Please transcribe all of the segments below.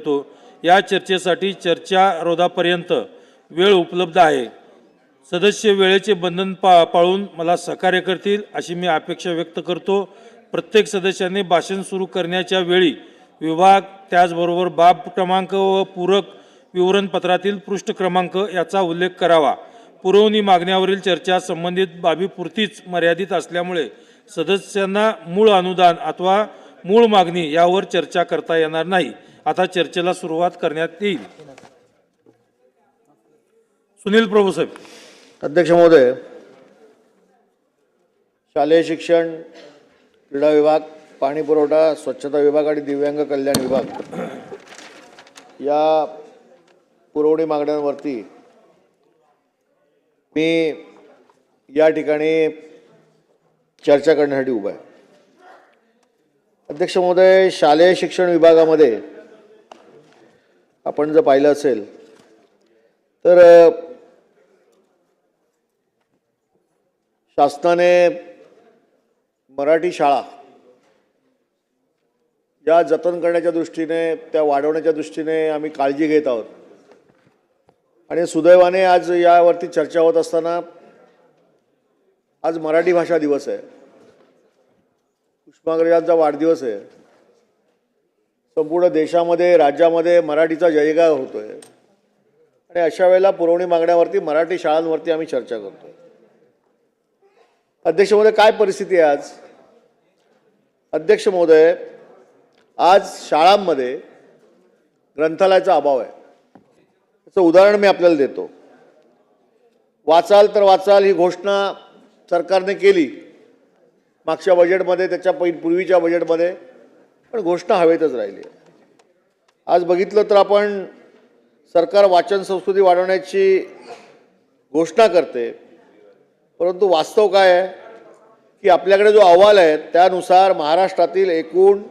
करतो। या चर्चेसाठी चर्चा रोधापर्यंत वेळ उपलब्ध आहे। सदस्य वेळेचे बंधन पाळून मला सहकार्य करतील अशी मी अपेक्षा व्यक्त करतो। प्रत्येक सदस्याने भाषण सुरू करण्याच्या वेळी विभाग, त्याचबरोबर बाब क्रमांक व पूरक विवरणपत्रातील पृष्ठ क्रमांक याचा उल्लेख करावा। पुरवणी मागण्यावरील चर्चा संबंधित बाबीपुरतीच मर्यादित असल्यामुळे सदस्यांना मूळ अनुदान अथवा मूळ मागणी यावर चर्चा करता येणार नाही। आता चर्चेला सुरुवात करण्यात येईल। सुनील प्रभू साहेब। अध्यक्ष महोदय, शालेय शिक्षण, क्रीडा विभाग, पाणी पुरवठा, स्वच्छता विभाग आणि दिव्यांग कल्याण विभाग या पुरवणी मागण्यांवरती मी या ठिकाणी चर्चा करण्यासाठी उभा आहे। अध्यक्ष महोदय, शालेय शिक्षण विभागामध्ये आपण जर पाहिलं असेल तर शासनाने मराठी शाळा या जतन करण्याच्या दृष्टीने, त्या वाढवण्याच्या दृष्टीने आम्ही काळजी घेत आहोत। आणि सुदैवाने आज यावरती चर्चा होत असताना आज मराठी भाषा दिवस आहे, कुसुमाग्रजांचा वाढदिवस आहे। संपूर्ण देशामध्ये, राज्यामध्ये मराठीचा जयगार होतोय आणि अशा वेळेला पुरवणी मागण्यावरती मराठी शाळांवरती आम्ही चर्चा करतोय। अध्यक्ष महोदय, काय परिस्थिती आहे आज? अध्यक्ष महोदय, आज शाळांमध्ये ग्रंथालयाचा अभाव आहे। त्याचं उदाहरण मी आपल्याला देतो। वाचाल तर वाचाल ही घोषणा सरकारने केली मागच्या बजेटमध्ये, त्याच्या पूर्वीच्या बजेटमध्ये, पण घोषणा हवेतच राहिली। आज बघितलं तर आपण सरकार वाचन संस्कृती वाढवण्याची घोषणा करते, परंतु वास्तव काय आहे की आपल्याकडे जो अहवाल आहे त्यानुसार महाराष्ट्रातील एकूण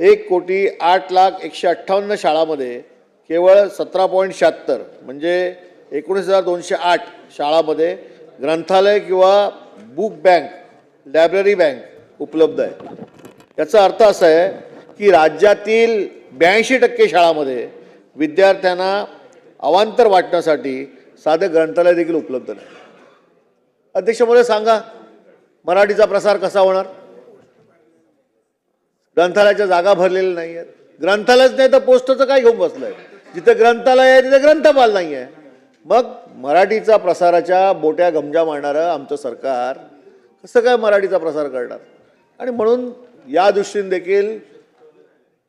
1,08,158 शाळांमध्ये केवळ 17.76 म्हणजे 19,208 शाळांमध्ये ग्रंथालय किंवा बुक बँक, लायब्ररी बँक उपलब्ध आहे। याचा अर्थ असा आहे की राज्यातील 82% शाळांमध्ये विद्यार्थ्यांना अवांतर वाटण्यासाठी साधं ग्रंथालय देखील उपलब्ध नाही। अध्यक्ष महोदय, सांगा मराठीचा प्रसार कसा होणार? ग्रंथालयाच्या जागा भरलेल्या नाही आहेत। ग्रंथालयच नाही तर पोस्टचं काय घेऊन बसलंय? जिथे ग्रंथालय आहे तिथे ग्रंथपाल नाही आहे। मग मराठीचा प्रसाराच्या बोट्या गमजा मारणारं आमचं सरकार कसं काय मराठीचा प्रसार करणार? आणि म्हणून या दृष्टीने देखील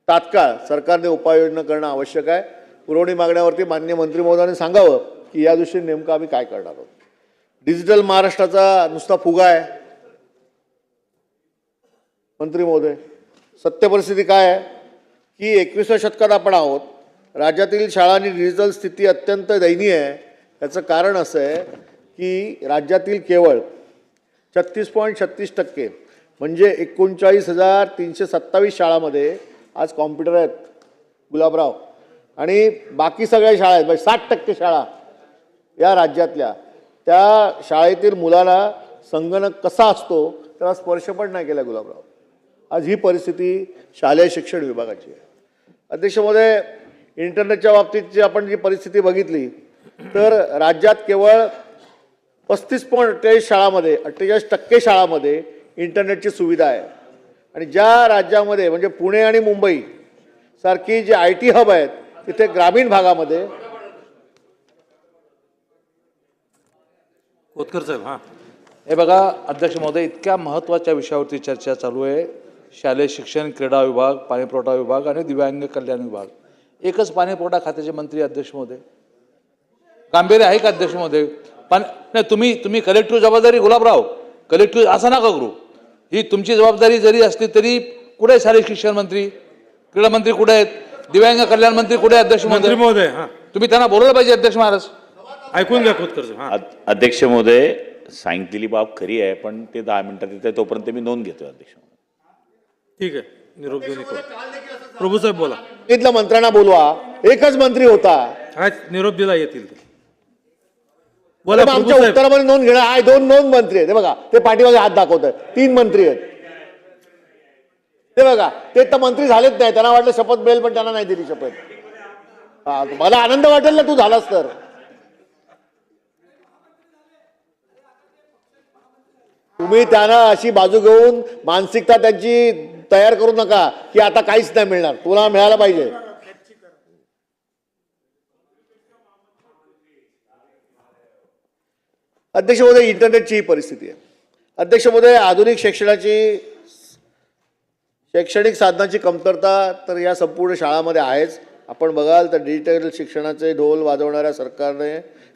तात्काळ सरकारने उपाययोजना करणं आवश्यक आहे। पुरवणी मागण्यावरती माननीय मंत्री महोदयांनी सांगावं की या दृष्टीने नेमकं आम्ही काय करणार आहोत। डिजिटल महाराष्ट्राचा नुसता फुगा आहे। मंत्री महोदय, सत्य परिस्थिती काय आहे की 21व्या शतकात आपण आहोत। राज्यातील शाळांची डिजिटल स्थिती अत्यंत दयनीय आहे। याचं कारण असं आहे की राज्यातील केवळ 36.36% म्हणजे 39,327 शाळांमध्ये आज कॉम्प्युटर आहेत गुलाबराव, आणि बाकी सगळ्या शाळा आहेत, 60% शाळा या राज्यातल्या, त्या शाळेतील मुलाला संगणक कसा असतो त्याला स्पर्श पण नाही केला गुलाबराव। आज ही परिस्थिती शालेय शिक्षण विभागाची आहे। अध्यक्ष महोदय, इंटरनेटच्या बाबतीत आपण जी परिस्थिती बघितली तर राज्यात केवळ 35.48 शाळांमध्ये, 48% शाळांमध्ये इंटरनेटची सुविधा आहे। आणि ज्या राज्यामध्ये म्हणजे पुणे आणि मुंबई सारखी जी IT हब आहेत तिथे ग्रामीण भागामध्ये खोतकर साहेब। हां, हे बघा अध्यक्ष महोदय, इतक्या महत्त्वाच्या विषयावरती चर्चा चालू आहे। शालेय शिक्षण, क्रीडा विभाग, पाणी पुरवठा विभाग आणि दिव्यांग कल्याण विभाग। एकच पाणी पुरवठा खात्याचे मंत्री अध्यक्ष महोदय, गांभीर्य आहे का अध्यक्ष महोदय? नाही, तुम्ही कलेक्टिव्ह जबाबदारी, गुलाबराव कलेक्टिव्ह असं नका करू। ही तुमची जबाबदारी जरी असली तरी कुठे शालेय शिक्षण मंत्री, क्रीडा मंत्री कुठे आहेत, दिव्यांग कल्याण मंत्री कुठे आहेत अध्यक्ष मंत्री महोदय? हां, तुम्ही त्यांना बोलवलं पाहिजे अध्यक्ष महाराज। ऐकून घ्या खोतकर साहेब। हां, अध्यक्ष महोदय, सांगितलेली बाब खरी आहे, पण ते 10 मिनिटात येते तोपर्यंत मी नोंद घेतोय अध्यक्ष महोदय। ठीक आहे, निरोप देऊन येतो। प्रभू साहेब बोला। इथल्या मंत्र्यांना बोलवा, एकच मंत्री होता। हा, निरोप दिला येतील ते बोला। आमच्या उत्तरामध्ये नोंद घेणं आहे, 2 नोंद मंत्री आहेत। हे बघा, ते पाठीमागे हात दाखवत आहेत, 3 मंत्री आहेत। ते बघा, ते तर मंत्री झालेच नाही, त्यांना वाटलं शपथ मिळेल पण त्यांना नाही दिली शपथ. हा, मला आनंद वाटेल ना तू झालास तर. तुम्ही त्यांना अशी बाजू घेऊन मानसिकता त्यांची तयार करू नका की आता काहीच नाही मिळणार, तुला मिळायला पाहिजे. अध्यक्ष महोदय, इंटरनेटची ही परिस्थिती आहे. अध्यक्ष महोदय, आधुनिक शैक्षणिक साधनांची कमतरता तर या संपूर्ण शाळांमध्ये आहेच. आपण बघाल तर डिजिटल शिक्षणाचे ढोल वाजवणाऱ्या सरकारने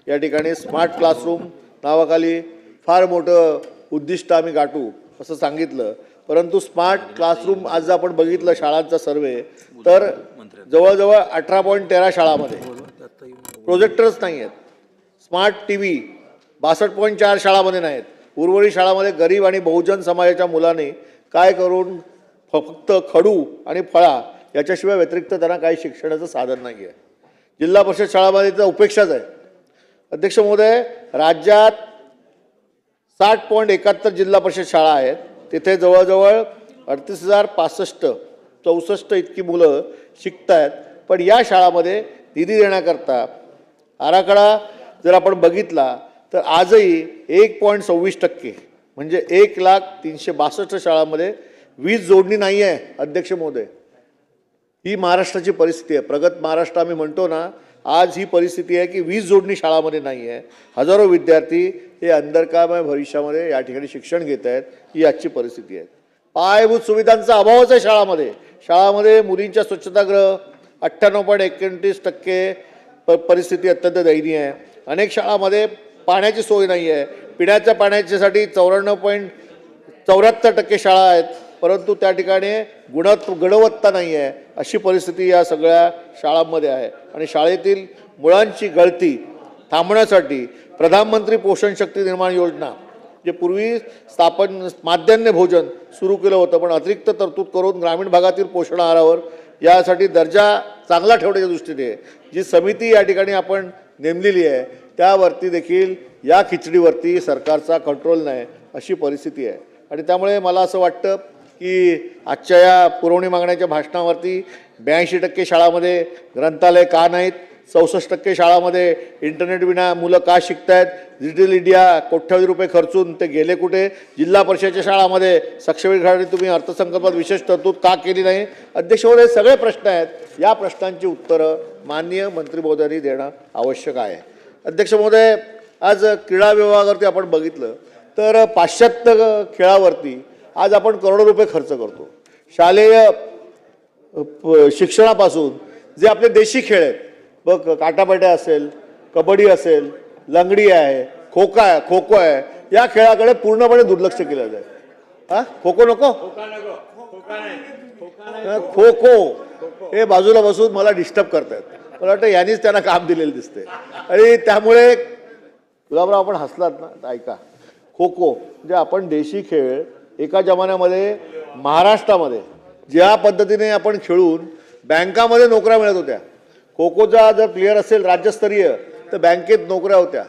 या ठिकाणी स्मार्ट क्लासरूम नावाखाली फार मोठं उद्दिष्ट आम्ही गाठू असं सांगितलं, परंतु स्मार्ट क्लासरूम आज आपण बघितलं शाळांचा सर्वे तर जवळजवळ 18.13 शाळांमध्ये प्रोजेक्टर्स नाही आहेत. स्मार्ट TV 62.4 शाळांमध्ये नाहीत. उर्वरित शाळांमध्ये गरीब आणि बहुजन समाजाच्या मुलांनी काय करून फक्त खडू आणि फळा याच्याशिवाय व्यतिरिक्त त्यांना काही शिक्षणाचं साधन नाही आहे. जिल्हा परिषद शाळांमध्ये तर उपेक्षाच आहे. अध्यक्ष महोदय, राज्यात 60.71 जिल्हा परिषद शाळा आहेत. तिथे जवळजवळ 38,564 इतकी मुलं शिकत आहेत. पण या शाळामध्ये निधी देण्याकरता आराखडा जर आपण बघितला तर आजही 1.26% म्हणजे 1,03,62 शाळांमध्ये वीज जोडणी नाही आहे. अध्यक्ष महोदय, ही महाराष्ट्राची परिस्थिती आहे. प्रगत महाराष्ट्र आम्ही म्हणतो ना, आज ही परिस्थिती आहे की वीज जोडणी शाळामध्ये नाही आहे. हजारो विद्यार्थी हे अंधकारमय भविष्यामध्ये या ठिकाणी शिक्षण घेत आहेत. ही आजची परिस्थिती आहे. पायाभूत सुविधांचा अभावच आहे शाळामध्ये. शाळामध्ये मुलींच्या स्वच्छतागृह 98.29% परिस्थिती अत्यंत दयनीय आहे. अनेक शाळांमध्ये पाण्याची सोय नाही आहे. पिण्याच्या पाण्याच्यासाठी 94.74% शाळा आहेत, परंतु त्या ठिकाणी गुणवत्ता नाही आहे. अशी परिस्थिती या सगळ्या शाळांमध्ये आहे. आणि शाळेतील मुलांची गळती थांबण्यासाठी प्रधानमंत्री पोषण शक्ती निर्माण योजना जे पूर्वी माध्यान्ह भोजन सुरू केलं होतं, पण अतिरिक्त तरतूद करून ग्रामीण भागातील पोषण आहारावर यासाठी दर्जा चांगला ठेवण्याच्या दृष्टीने जी समिती या ठिकाणी आपण नेमलेली आहे त्यावरती देखील या खिचडीवरती सरकारचा कंट्रोल नाही अशी परिस्थिती आहे. आणि त्यामुळे मला असं वाटतं की आजच्या या पुरवणी मागण्याच्या भाषणावरती 82% शाळांमध्ये ग्रंथालय का नाहीत, 64% शाळांमध्ये इंटरनेट विना मुलं का शिकतायत, डिजिटल इंडिया कोट्यावधी रुपये खर्चून ते गेले कुठे, जिल्हा परिषदेच्या शाळांमध्ये सक्षमीकरणासाठी तुम्ही अर्थसंकल्पात विशेष तरतूद का केली नाही. अध्यक्ष महोदय, सगळे प्रश्न आहेत. या प्रश्नांची उत्तरं माननीय मंत्री महोदयांनी देणं आवश्यक आहे. अध्यक्ष महोदय, आज क्रीडा विभागावरती आपण बघितलं तर पाश्चात्य खेळावरती आज आपण करोडो रुपये खर्च करतो. शालेय शिक्षणापासून जे आपले देशी खेळ आहेत बघ, काटापाट्या असेल, कबड्डी असेल, लंगडी आहे, खो खो आहे, या खेळाकडे पूर्णपणे दुर्लक्ष केलं जातं. हा, खो खो नको, खो खो हे बाजूला बसून मला डिस्टर्ब करतात. मला वाटतं यांनीच त्यांना काम दिलेलं दिसते. आणि त्यामुळे गुलाबराव आपण हसलात ना, तर ऐका, खो खो म्हणजे आपण देशी खेळ एका जमान्यामध्ये महाराष्ट्रामध्ये ज्या पद्धतीने आपण खेळून बँकामध्ये नोकऱ्या मिळत होत्या. खो खोचा जर प्लेयर असेल राज्यस्तरीय तर बँकेत नोकऱ्या होत्या,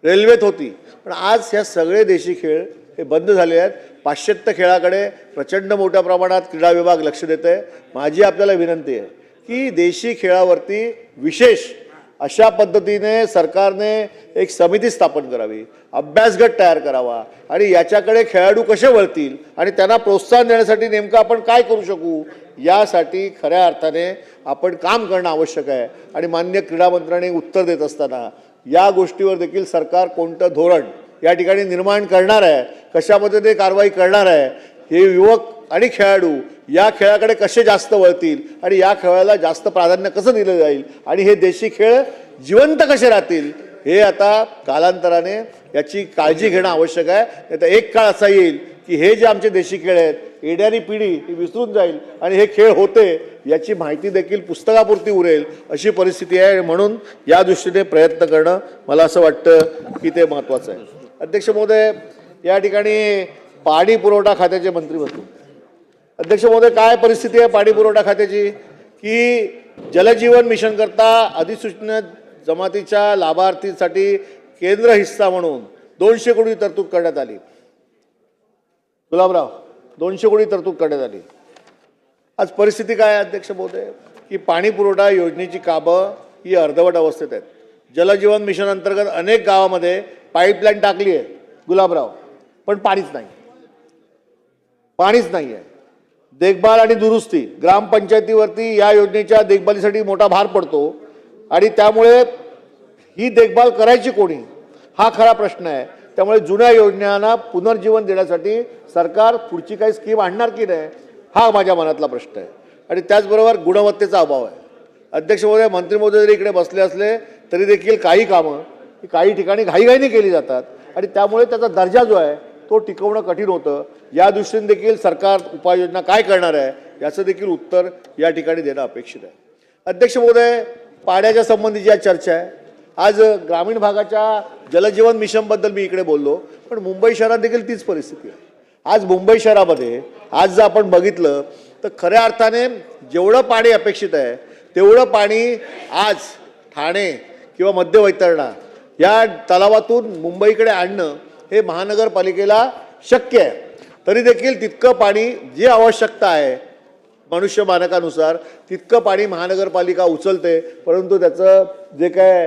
रेल्वेत होती. पण आज ह्या सगळे देशी खेळ हे बंद झाले आहेत. पाश्चात्य खेळाकडे प्रचंड मोठ्या प्रमाणात क्रीडा विभाग लक्ष देत आहे. माझी आपल्याला विनंती आहे की देशी खेळावरती विशेष अशा पद्धतीने सरकारने एक समिती स्थापन करावी, अभ्यासगट तयार करावा आणि याच्याकडे खेळाडू कसे वळतील आणि त्यांना प्रोत्साहन देण्यासाठी नेमकं आपण काय करू शकू यासाठी खऱ्या अर्थाने आपण काम करणं आवश्यक आहे. आणि माननीय क्रीडा मंत्र्यांनी उत्तर देत असताना या गोष्टीवर देखील सरकार कोणतं धोरण या ठिकाणी निर्माण करणार आहे, कशा पद्धतीने कारवाई करणार आहे, हे युवक आणि खेळाडू या खेळाकडे कसे जास्त वळतील आणि या खेळाला जास्त प्राधान्य कसं दिलं जाईल आणि हे देशी खेळ जिवंत कसे राहतील हे आता कालांतराने याची काळजी घेणं आवश्यक आहे. नाही तर एक काळ असा येईल की हे जे आमचे देशी खेळ आहेत येणारी पिढी ही विसरून जाईल आणि हे खेळ होते याची माहिती देखील पुस्तकापुरती उरेल अशी परिस्थिती आहे. म्हणून या दृष्टीने प्रयत्न करणं मला असं वाटतं की ते महत्त्वाचं आहे. अध्यक्ष महोदय, या ठिकाणी पाणी पुरवठा खात्याचे मंत्री होते. अध्यक्ष महोदय, काय परिस्थिती आहे पाणी पुरवठा खात्याची की जलजीवन मिशन करता अधिसूचना जमातीच्या लाभार्थींसाठी केंद्र हिस्सा म्हणून 200 कोटी तरतूद करण्यात आली. गुलाबराव, 200 कोटी तरतूद करण्यात आली. आज परिस्थिती काय आहे अध्यक्ष महोदय, की पाणी पुरवठा योजनेची कामं ही अर्धवट अवस्थेत आहेत. जलजीवन मिशन अंतर्गत अनेक गावामध्ये पाईपलाईन टाकली आहे गुलाबराव, पण पाणीच नाही, पाणीच नाही आहे. देखभाल आणि दुरुस्ती ग्रामपंचायतीवरती या योजनेच्या देखभालीसाठी मोठा भार पडतो आणि त्यामुळे ही देखभाल करायची कोणी, हा खरा प्रश्न आहे. त्यामुळे जुन्या योजनांना पुनर्जीवन देण्यासाठी सरकार पुढची काही स्कीम आणणार की नाही, हा माझ्या मनातला प्रश्न आहे. आणि त्याचबरोबर गुणवत्तेचा अभाव आहे. अध्यक्ष महोदय, मंत्री महोदय जरी इकडे बसले असले तरी देखील काही कामं ही काही ठिकाणी घाईघाईने केली जातात आणि त्यामुळे त्याचा दर्जा जो आहे तो टिकवणं कठीण होतं. या दृष्टीने देखील सरकार उपाययोजना काय करणार आहे याचं देखील उत्तर या ठिकाणी देणं अपेक्षित आहे. अध्यक्ष महोदय, पाण्याच्या संबंधीची या चर्चा आहे. आज ग्रामीण भागाच्या जलजीवन मिशनबद्दल मी इकडे बोललो, पण मुंबई शहरात देखील तीच परिस्थिती आहे. आज मुंबई शहरामध्ये आज जर आपण बघितलं तर खऱ्या अर्थाने जेवढं पाणी अपेक्षित आहे तेवढं पाणी आज ठाणे किंवा मध्य वैतरणा या तलावातून मुंबईकडे आणणं हे महानगरपालिकेला शक्य आहे. तरी देखील तितकं पाणी जी आवश्यकता आहे मनुष्य मानकानुसार तितकं पाणी महानगरपालिका उचलते, परंतु त्याचं जे काय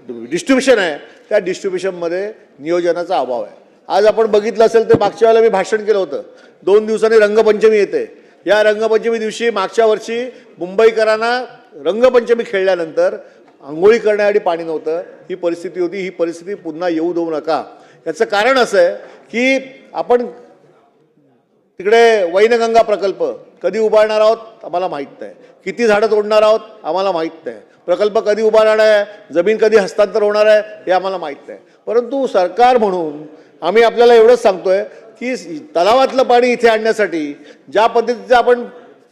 डिस्ट्रीब्युशन आहे त्या डिस्ट्रीब्युशनमध्ये नियोजनाचा अभाव आहे. आज आपण बघितलं असेल तर मागच्या वेळेला मी भाषण केलं होतं, 2 दिवसांनी रंगपंचमी येते. या रंगपंचमी दिवशी मागच्या वर्षी मुंबईकरांना रंगपंचमी खेळल्यानंतर आंघोळी करण्यासाठी पाणी नव्हतं. ही परिस्थिती होती. ही परिस्थिती पुन्हा येऊ देऊ नका. याचं कारण असं आहे की आपण तिकडे वैनगंगा प्रकल्प कधी उभारणार आहोत आम्हाला माहीत नाही, किती झाडं तोडणार आहोत आम्हाला माहीत नाही, प्रकल्प कधी उभारणार आहे, जमीन कधी हस्तांतर होणार आहे हे आम्हाला माहीत नाही. परंतु सरकार म्हणून आम्ही आपल्याला एवढंच सांगतोय की तलावातलं पाणी इथे आणण्यासाठी ज्या पद्धतीचे आपण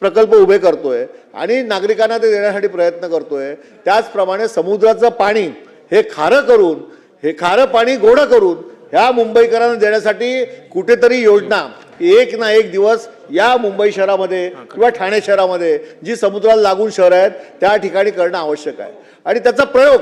प्रकल्प उभे करतोय आणि नागरिकांना ते देण्यासाठी प्रयत्न करतोय, त्याचप्रमाणे समुद्राचं पाणी हे खारं करून, हे खारं पाणी गोडं करून ह्या मुंबईकरांना देण्यासाठी कुठेतरी योजना एक ना एक दिवस या मुंबई शहरामध्ये किंवा ठाणे शहरामध्ये जी समुद्राला लागून शहर आहेत त्या ठिकाणी करणं आवश्यक आहे. आणि त्याचा प्रयोग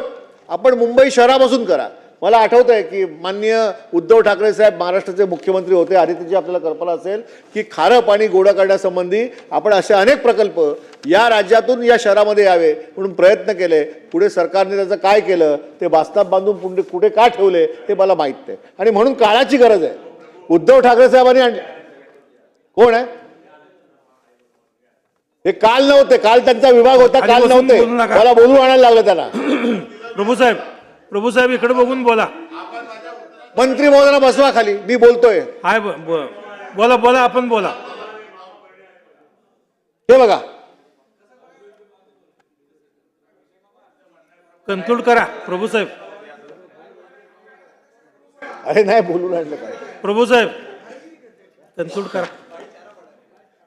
आपण मुंबई शहरापासून करा. मला आठवत आहे की माननीय उद्धव ठाकरे साहेब महाराष्ट्राचे मुख्यमंत्री होते आणि त्याची आपल्याला कल्पना असेल की खारं पाणी गोडं करण्यासंबंधी आपण असे अनेक प्रकल्प या राज्यातून या शहरामध्ये यावे म्हणून प्रयत्न केले. पुढे सरकारने त्याचं काय केलं ते बास्ताब बांधून पुढे कुठे का ठेवले हे मला माहीत नाही. आणि म्हणून काळाची गरज आहे. उद्धव ठाकरे साहेबांनी कोण आहे हे काल नव्हते, काल त्यांचा विभाग होता, काल नव्हते, मला बोलून आणायला लागलं त्याला. प्रभू साहेब इकडे बघून बोला. मंत्री महोदयांना बसवा खाली, मी बोलतोय. हाय बोला बोला आपण बोला. हे बघा, कन्क्लूड करा प्रभू साहेब. अरे नाही बोलून आणलं काय प्रभू साहेब कन्क्लूड करा.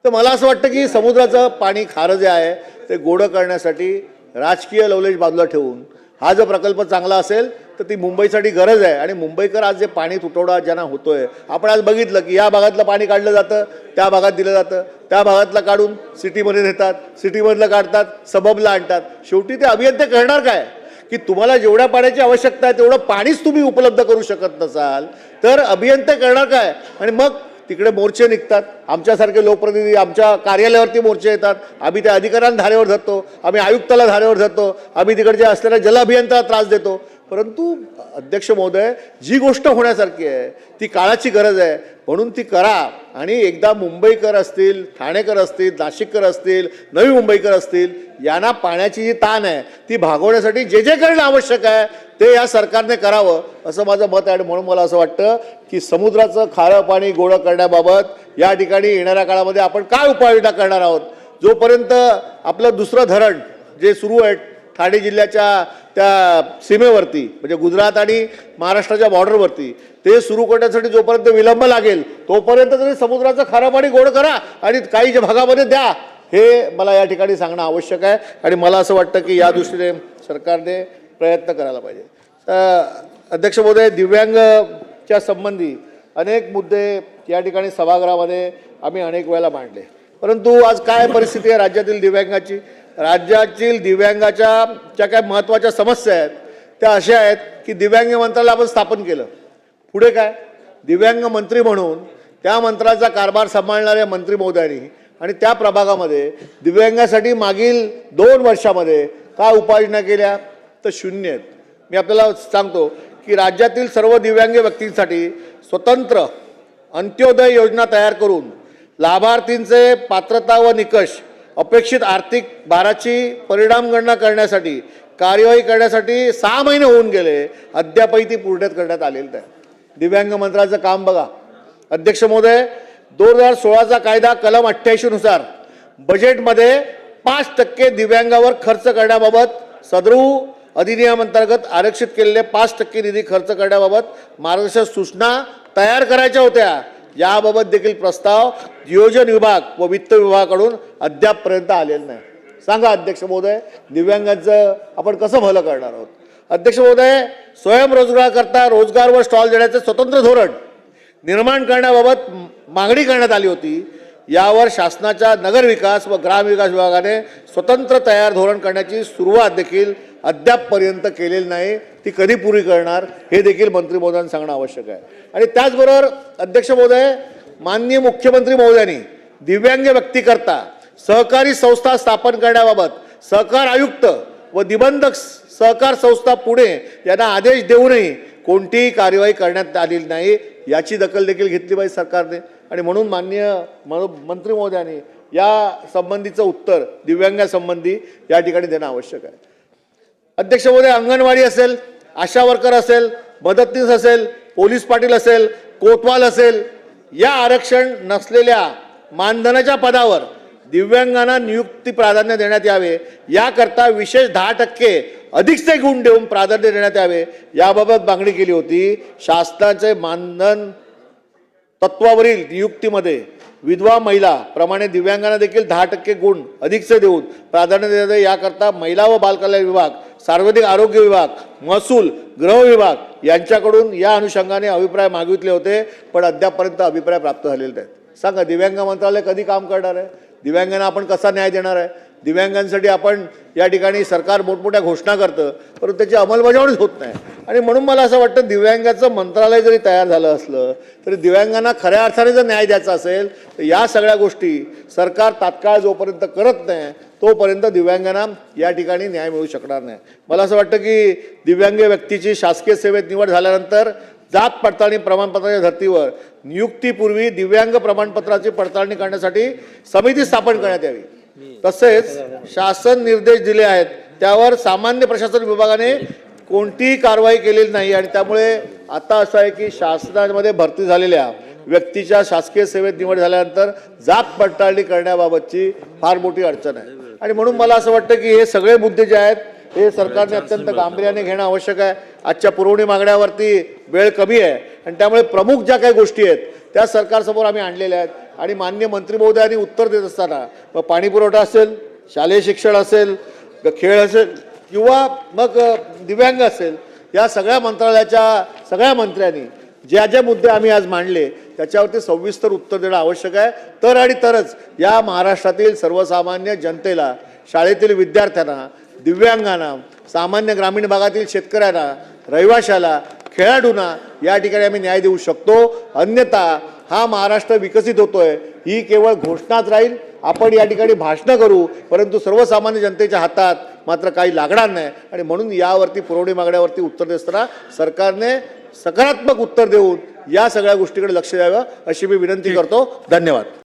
तर मला असं वाटतं की समुद्राचं पाणी खारं जे आहे ते गोडं करण्यासाठी राजकीय लवलेश बाजूला ठेवून हा जर प्रकल्प चांगला असेल तर ती मुंबईसाठी गरज आहे. आणि मुंबईकर आज जे पाणी तुटवडा ज्यांना होतोय, आपण आज बघितलं की या भागातलं पाणी काढलं जातं त्या भागात दिलं जातं, त्या भागातलं काढून सिटीमध्ये देतात, सिटीमधलं काढतात सबबला आणतात. शेवटी ते अभियंते करणार काय की तुम्हाला जेवढ्या पाण्याची आवश्यकता आहे तेवढं पाणीच तुम्ही उपलब्ध करू शकत नसाल तर अभियंते करणार काय. आणि मग तिकडे मोर्चे निघतात, आमच्यासारखे लोकप्रतिनिधी आमच्या कार्यालयावरती मोर्चे येतात, आम्ही त्या अधिकाऱ्यांना धारेवर धरतो, आम्ही आयुक्ताला धारेवर धरतो, आम्ही तिकडच्या असलेल्या जलअभियंत्याला त्रास देतो. परंतु अध्यक्ष महोदय, जी गोष्ट होण्यासारखी आहे ती काळाची गरज आहे म्हणून ती करा. आणि एकदा मुंबईकर असतील, ठाणेकर असतील, नाशिककर असतील, नवी मुंबईकर असतील, यांना पाण्याची जी ताण आहे ती भागवण्यासाठी जे जे करणं आवश्यक आहे ते या सरकारने करावं असं माझं मत आहे. आणि म्हणून मला असं वाटतं की समुद्राचं खारं पाणी गोळं करण्याबाबत या ठिकाणी येणाऱ्या काळामध्ये आपण काय उपाययोजना करणार आहोत. जोपर्यंत आपलं दुसरं धरण जे सुरू आहे ठाणे जिल्ह्याच्या त्या सीमेवरती म्हणजे गुजरात आणि महाराष्ट्राच्या बॉर्डरवरती ते सुरू करण्यासाठी जोपर्यंत विलंब लागेल तोपर्यंत तरी समुद्राचं खारं पाणी गोड करा आणि काही भागामध्ये द्या, हे मला या ठिकाणी सांगणं आवश्यक आहे. आणि मला असं वाटतं की या दृष्टीने सरकारने प्रयत्न करायला पाहिजे. अध्यक्ष महोदय, दिव्यांगच्या संबंधी अनेक मुद्दे या ठिकाणी सभागृहामध्ये आम्ही अनेक वेळेला मांडले, परंतु आज काय परिस्थिती आहे राज्यातील दिव्यांगाची. राज्यातील दिव्यांगाच्या ज्या काय महत्त्वाच्या समस्या आहेत त्या अशा आहेत की दिव्यांग मंत्रालय आपण स्थापन केलं, पुढे काय दिव्यांग मंत्री म्हणून त्या मंत्राचा कारभार सांभाळणाऱ्या मंत्री महोदयांनी आणि त्या प्रभागामध्ये दिव्यांगासाठी मागील 2 वर्षामध्ये काय उपाययोजना केल्या तर शून्य आहेत. मी आपल्याला सांगतो की राज्यातील सर्व दिव्यांग व्यक्तींसाठी स्वतंत्र अंत्योदय योजना तयार करून लाभार्थींचे पात्रता व निकष, अपेक्षित आर्थिक भाराची परिणाम गणना करण्यासाठी कार्यवाही करण्यासाठी 6 महिने होऊन गेले, अद्यापही ती पूर्णत करण्यात आलेली नाही. दिव्यांग मंत्रालयाचं काम बघा. अध्यक्ष महोदय, 2016चा कायदा कलम 88 नुसार बजेटमध्ये 5% दिव्यांगावर खर्च करण्याबाबत सदरू अधिनियमांतर्गत आरक्षित केलेले 5% निधी खर्च करण्याबाबत मार्गदर्शक सूचना तयार करायच्या होत्या. याबाबत देखील प्रस्ताव नियोजन विभाग व वित्त विभागाकडून अद्यापपर्यंत आलेला नाही. सांगा अध्यक्ष महोदय, दिव्यांगांचं आपण कसं भलं करणार आहोत? अध्यक्ष महोदय, स्वयंरोजगाराकरता रोजगार व स्टॉल देण्याचे स्वतंत्र धोरण निर्माण करण्याबाबत मागणी करण्यात आली होती. यावर शासनाच्या नगरविकास व ग्रामविकास विभागाने स्वतंत्र तयार धोरण करण्याची सुरुवात देखील अद्यापपर्यंत केलेली नाही. ती कधी पुरी करणार हे देखील मंत्री महोदयांनी सांगणं आवश्यक आहे. आणि त्याचबरोबर अध्यक्ष महोदय, माननीय मुख्यमंत्री महोदयांनी दिव्यांग व्यक्तीकरता सहकारी संस्था स्थापन करण्याबाबत सहकार आयुक्त व निबंधक सहकार संस्था पुणे यांना आदेश देऊनही कोणतीही कार्यवाही करण्यात आलेली नाही. याची दखल देखील घेतली पाहिजे सरकारने. आणि म्हणून माननीय मंत्री महोदयांनी या संबंधीचं उत्तर दिव्यांगासंबंधी या ठिकाणी देणं आवश्यक आहे. अध्यक्ष महोदय, अंगणवाडी असेल, आशा वर्कर असेल, मदतनीस असेल, पोलीस पाटील असेल, कोतवाल असेल, या आरक्षण नसलेल्या मानधनाच्या पदावर दिव्यांगांना नियुक्ती प्राधान्य देण्यात यावे. याकरता विशेष 10% अधिकचे गुण देऊन प्राधान्य देण्यात यावे, याबाबत मागणी केली होती. शासनाचे मानधन तत्वावरील नियुक्तीमध्ये विधवा महिला प्रमाणे दिव्यांगांना देखील 10% गुण अधिकचे देऊन प्राधान्य देण्यात यावे. याकरता महिला व बालकल्याण विभाग, सार्वजनिक आरोग्य विभाग, महसूल, गृह विभाग यांच्याकडून या अनुषंगाने अभिप्राय मागितले होते, पण अद्यापपर्यंत अभिप्राय प्राप्त झालेले नाहीत. सांगा, दिव्यांग मंत्रालय कधी काम करणार आहे? दिव्यांगांना आपण कसा न्याय देणार आहे? दिव्यांगांसाठी आपण या ठिकाणी सरकार मोठमोठ्या घोषणा करतं, परंतु त्याची अंमलबजावणीच होत नाही. आणि म्हणून मला असं वाटतं, दिव्यांगाचं मंत्रालय जरी तयार झालं असलं तरी दिव्यांगांना खऱ्या अर्थाने जर न्याय द्यायचा असेल तर या सगळ्या गोष्टी सरकार तात्काळ जोपर्यंत करत नाही तोपर्यंत दिव्यांगांना या ठिकाणी न्याय मिळू शकणार नाही. मला असं वाटतं की दिव्यांग व्यक्तीची शासकीय सेवेत निवड झाल्यानंतर जात पडताळणी प्रमाणपत्राच्या धर्तीवर नियुक्तीपूर्वी दिव्यांग प्रमाणपत्राची पडताळणी करण्यासाठी समिती स्थापन करण्यात यावी. तसेच शासन निर्देश दिले आहेत त्यावर सामान्य प्रशासन विभागाने कोणतीही कारवाई केलेली नाही. आणि त्यामुळे आता असं आहे की शासनामध्ये भरती झालेल्या व्यक्तीच्या शासकीय सेवेत निवड झाल्यानंतर जात पडताळणी करण्याबाबतची फार मोठी अडचण आहे. आणि म्हणून मला असं वाटतं की हे सगळे मुद्दे जे आहेत हे सरकारने अत्यंत गांभीर्याने घेणं आवश्यक आहे. आजच्या पुरवणी मागण्यावरती वेळ कमी आहे आणि त्यामुळे प्रमुख ज्या काही गोष्टी आहेत त्या सरकारसमोर आम्ही आणलेल्या आहेत. आणि माननीय मंत्री महोदयांनी उत्तर देत असताना मग पाणी पुरवठा असेल, शालेय शिक्षण असेल, खेळ असेल किंवा मग दिव्यांग असेल, या सगळ्या मंत्रालयाच्या सगळ्या मंत्र्यांनी ज्या ज्या मुद्दे आम्ही आज मांडले त्याच्यावरती सविस्तर उत्तर देणं आवश्यक आहे. तर आणि तरच या महाराष्ट्रातील सर्वसामान्य जनतेला, शाळेतील विद्यार्थ्यांना, दिव्यांगांना, सामान्य ग्रामीण भागातील शेतकऱ्यांना, रहिवाशाला, खेळाडूंना या ठिकाणी आम्ही न्याय देऊ शकतो. अन्यथा हा महाराष्ट्र विकसित होतोय ही केवळ घोषणाच राहील. आपण या ठिकाणी भाषणं करू परंतु सर्वसामान्य जनतेच्या हातात मात्र काही लागणार नाही. आणि म्हणून यावरती पुरवणी मागण्यावरती उत्तर देत असताना सरकारने सकारात्मक उत्तर देऊन या सगळ्या गोष्टीकडे लक्ष द्यावं अशी मी विनंती करतो. धन्यवाद.